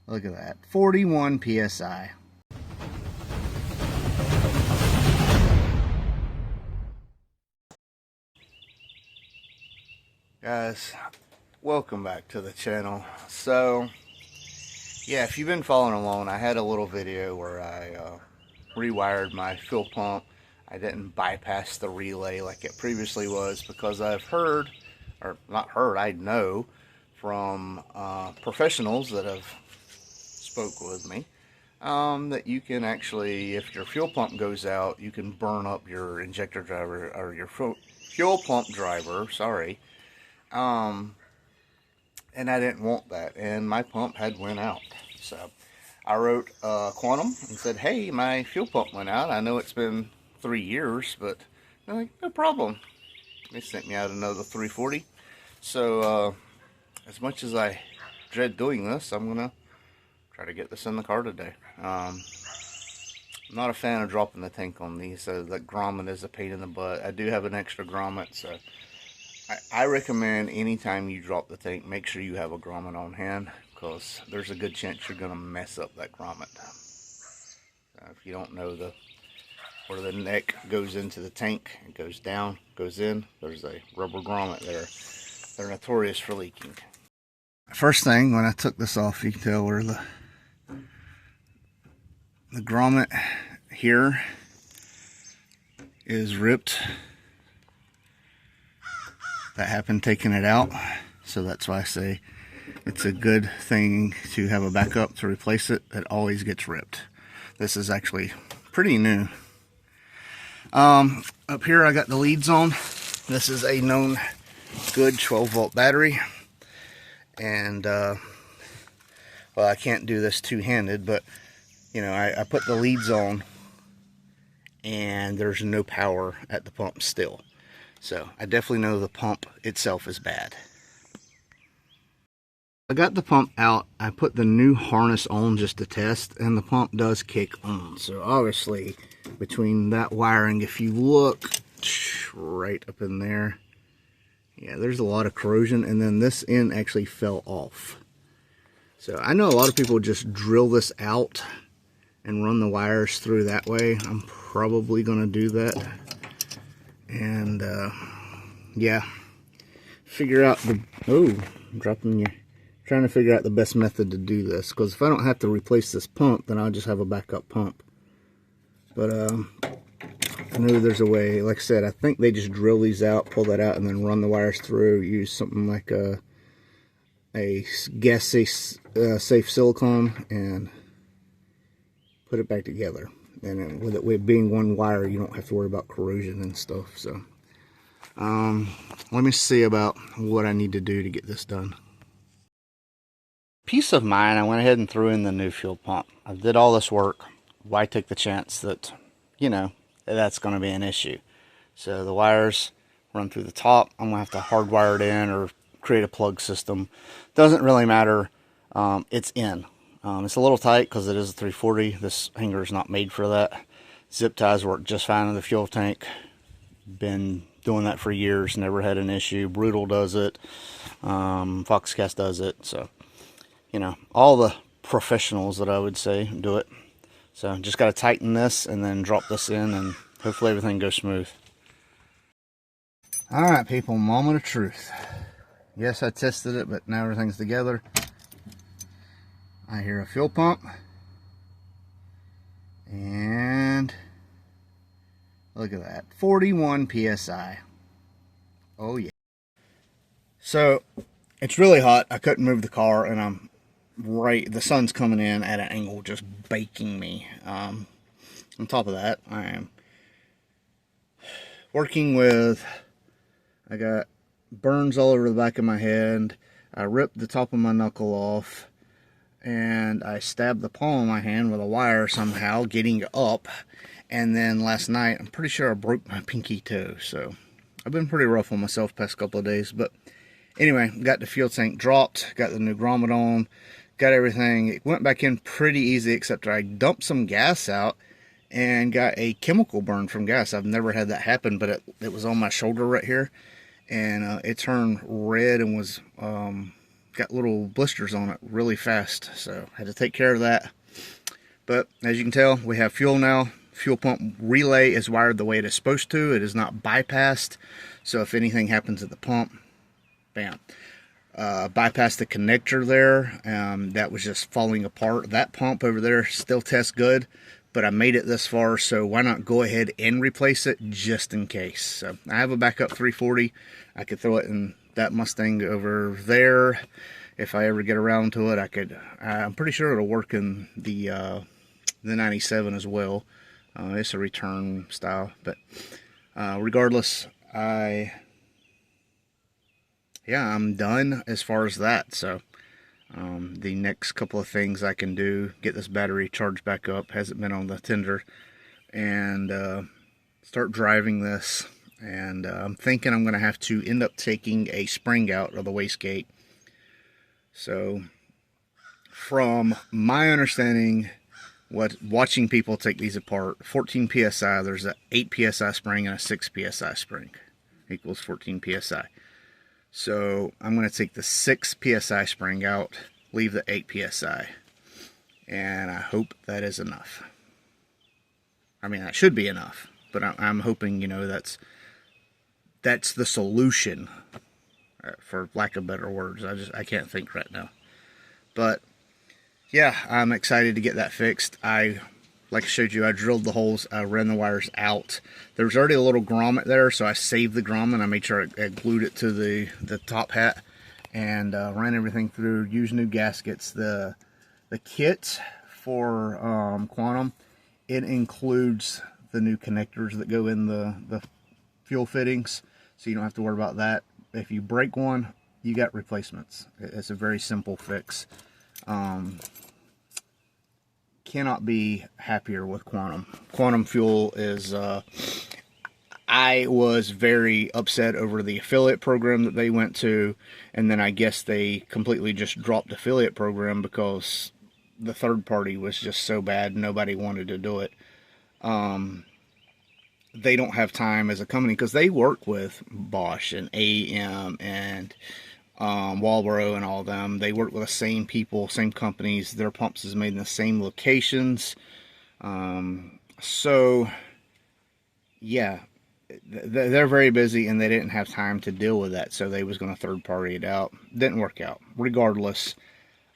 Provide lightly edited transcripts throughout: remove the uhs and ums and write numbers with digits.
Look at that, 41 psi. Guys, welcome back to the channel. So yeah, if you've been following along, I had a little video where I rewired my fuel pump. I didn't bypass the relay like it previously was, because I've heard, or not heard, I know from professionals that have spoke with me, that you can actually, if your fuel pump goes out, you can burn up your injector driver, or your fuel pump driver, sorry. And I didn't want that, and my pump had went out. So I wrote Quantum and said, hey, my fuel pump went out. I know it's been 3 years, but they're like, no problem. They sent me out another 340. So as much as I dread doing this, I'm gonna try to get this in the car today. I'm not a fan of dropping the tank on these, so the grommet is a pain in the butt. I do have an extra grommet, so I recommend anytime you drop the tank, make sure you have a grommet on hand, because there's a good chance you're going to mess up that grommet. If you don't know where the neck goes into the tank, it goes down, goes in, there's a rubber grommet there. They're notorious for leaking. First thing, when I took this off, you can tell where the grommet here is ripped. That happened taking it out, so that's why I say it's a good thing to have a backup to replace it. It always gets ripped. This is actually pretty new. Up here I got the leads on. This is a known good 12 volt battery, and well, I can't do this two-handed, but you know, I put the leads on and there's no power at the pump still. So I definitely know the pump itself is bad. I got the pump out. I put the new harness on just to test, and the pump does kick on. So obviously between that wiring, if you look right up in there, yeah, there's a lot of corrosion, and then this end actually fell off. So I know a lot of people just drill this out and run the wires through that way. I'm probably going to do that. And yeah, figure out the trying to figure out the best method to do this, because if I don't have to replace this pump, then I'll just have a backup pump. But I know there's a way. Like I said, I think they just drill these out, pull that out, and then run the wires through. Use something like a gas safe silicone and put it back together. And with it being one wire, you don't have to worry about corrosion and stuff. So let me see about what I need to do to get this done. Peace of mind, I went ahead and threw in the new fuel pump. I did all this work. Why take the chance that, you know, that's going to be an issue? So the wires run through the top. I'm going to have to hardwire it in or create a plug system. Doesn't really matter. It's in. It's a little tight because it is a 340. This hanger is not made for that. Zip ties work just fine in the fuel tank. Been doing that for years, never had an issue. Brutal does it. Foxcast does it. So, you know, all the professionals that I would say do it. So just got to tighten this and then drop this in, and hopefully everything goes smooth. All right, people, moment of truth. Yes, I tested it, but now everything's together. I hear a fuel pump, and look at that, 41 psi. Oh yeah. So it's really hot. I couldn't move the car, and the sun's coming in at an angle, just baking me. On top of that, I am working with, I got burns all over the back of my head. I ripped the top of my knuckle off, and I stabbed the palm of my hand with a wire somehow, getting up. And then last night, I'm pretty sure I broke my pinky toe. So I've been pretty rough on myself past couple of days. But anyway, got the fuel tank dropped, got the new grommet on, got everything. It went back in pretty easy, except I dumped some gas out and got a chemical burn from gas. I've never had that happen, but it was on my shoulder right here. And it turned red and was got little blisters on it really fast, so I had to take care of that. But as you can tell, we have fuel now. Fuel pump relay is wired the way it is supposed to. It is not bypassed, so if anything happens at the pump, bam. Bypassed the connector there. That was just falling apart. That pump over there still tests good, but I made it this far, so why not go ahead and replace it just in case. So I have a backup 340. I could throw it in that Mustang over there. If I ever get around to it, I could. I'm pretty sure it'll work in the 97 as well. It's a return style, but regardless, I'm done as far as that. So the next couple of things I can do, get this battery charged back up, hasn't been on the tender, and start driving this. And I'm thinking I'm going to have to end up taking a spring out of the wastegate. So from my understanding, watching people take these apart, 14 psi, there's an 8 psi spring and a 6 psi spring equals 14 psi. So I'm going to take the 6 psi spring out, leave the 8 psi, and I hope that is enough. I mean, that should be enough, but I'm hoping, you know, that's the solution, for lack of better words. I can't think right now. But yeah, I'm excited to get that fixed. Like I showed you, I drilled the holes, I ran the wires out. There was already a little grommet there, so I saved the grommet. I made sure I glued it to the top hat and ran everything through. Used new gaskets. The kit for Quantum, it includes the new connectors that go in the fuel fittings, so you don't have to worry about that. If you break one, you got replacements. It's a very simple fix. Cannot be happier with Quantum. Quantum Fuel is, I was very upset over the affiliate program that they went to, and then I guess they completely just dropped the affiliate program because the third party was just so bad, nobody wanted to do it. They don't have time as a company, because they work with Bosch and AM and Walbro and all of them. They work with the same people, same companies. Their pumps is made in the same locations. So yeah, they're very busy, and they didn't have time to deal with that, so they was going to third party it out. Didn't work out. Regardless,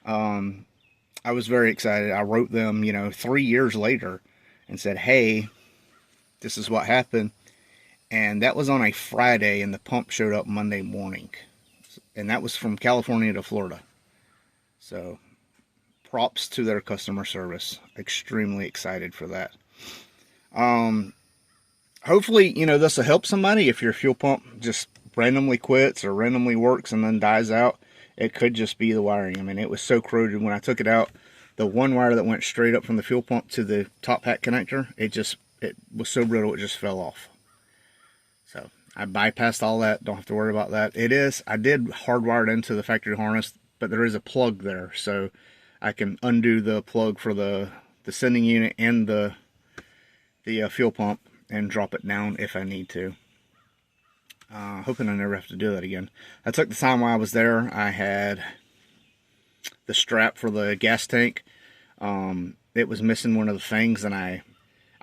I was very excited. I wrote them, 3 years later and said, hey, this is what happened. And that was on a Friday, and the pump showed up Monday morning. And that was from California to Florida. So props to their customer service. Extremely excited for that. Hopefully, this will help somebody. If your fuel pump just randomly quits or randomly works and then dies out, it could just be the wiring. I mean, it was so corroded when I took it out. The one wire that went straight up from the fuel pump to the top hat connector, it was so brittle it just fell off. So I bypassed all that. Don't have to worry about that. I did hardwire it into the factory harness, but there is a plug there, so I can undo the plug for the sending unit and the fuel pump and drop it down if I need to. Hoping I never have to do that again. I took the time while I was there. I had the strap for the gas tank. It was missing one of the things, and I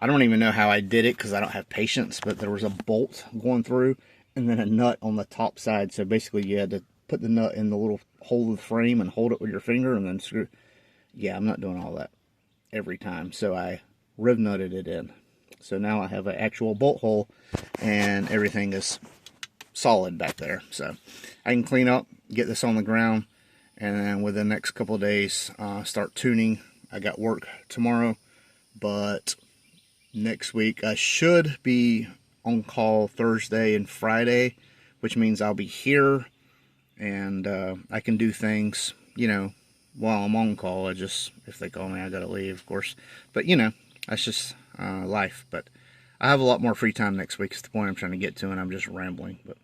don't even know how I did it because I don't have patience, but there was a bolt going through and then a nut on the top side. So basically you had to put the nut in the little hole of the frame and hold it with your finger and then screw. Yeah, I'm not doing all that every time. So I riv nutted it in. So now I have an actual bolt hole and everything is solid back there. So I can clean up, get this on the ground, and then within the next couple of days, start tuning. I got work tomorrow, but next week I should be on call Thursday and Friday, which means I'll be here and I can do things, while I'm on call. If they call me, I gotta leave, of course. But that's just life. But I have a lot more free time next week. Is the point I'm trying to get to, and I'm just rambling. But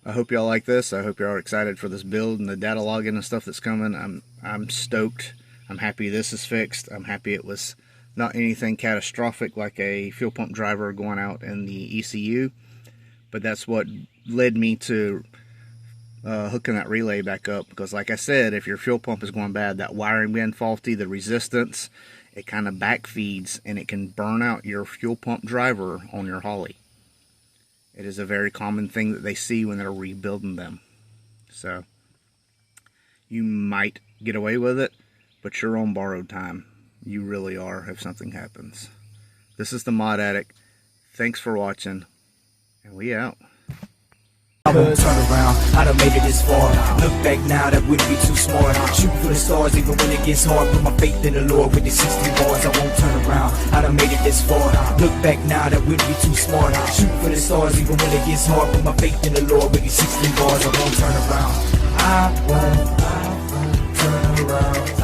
I hope y'all like this. I hope y'all are excited for this build and the data logging and stuff that's coming. I'm stoked. I'm happy this is fixed. I'm happy it was not anything catastrophic like a fuel pump driver going out in the ECU, but that's what led me to hooking that relay back up, because like I said, if your fuel pump is going bad, that wiring being faulty, the resistance, it kind of backfeeds and it can burn out your fuel pump driver on your Holly. It is a very common thing that they see when they're rebuilding them. So you might get away with it, but you're on borrowed time. You really are if something happens. This is the Mod Addict. Thanks for watching, and we out. I won't turn around, I done made it this far. Look back now, that wouldn't be too smart. Shoot for the stars even when it gets hard. Put my faith in the Lord with the 16 bars. I won't turn around, I done made it this far. Look back now, that wouldn't be too smart. Shoot for the stars even when it gets hard. Put my faith in the Lord with the 16 bars. I won't turn around, I won't turn around.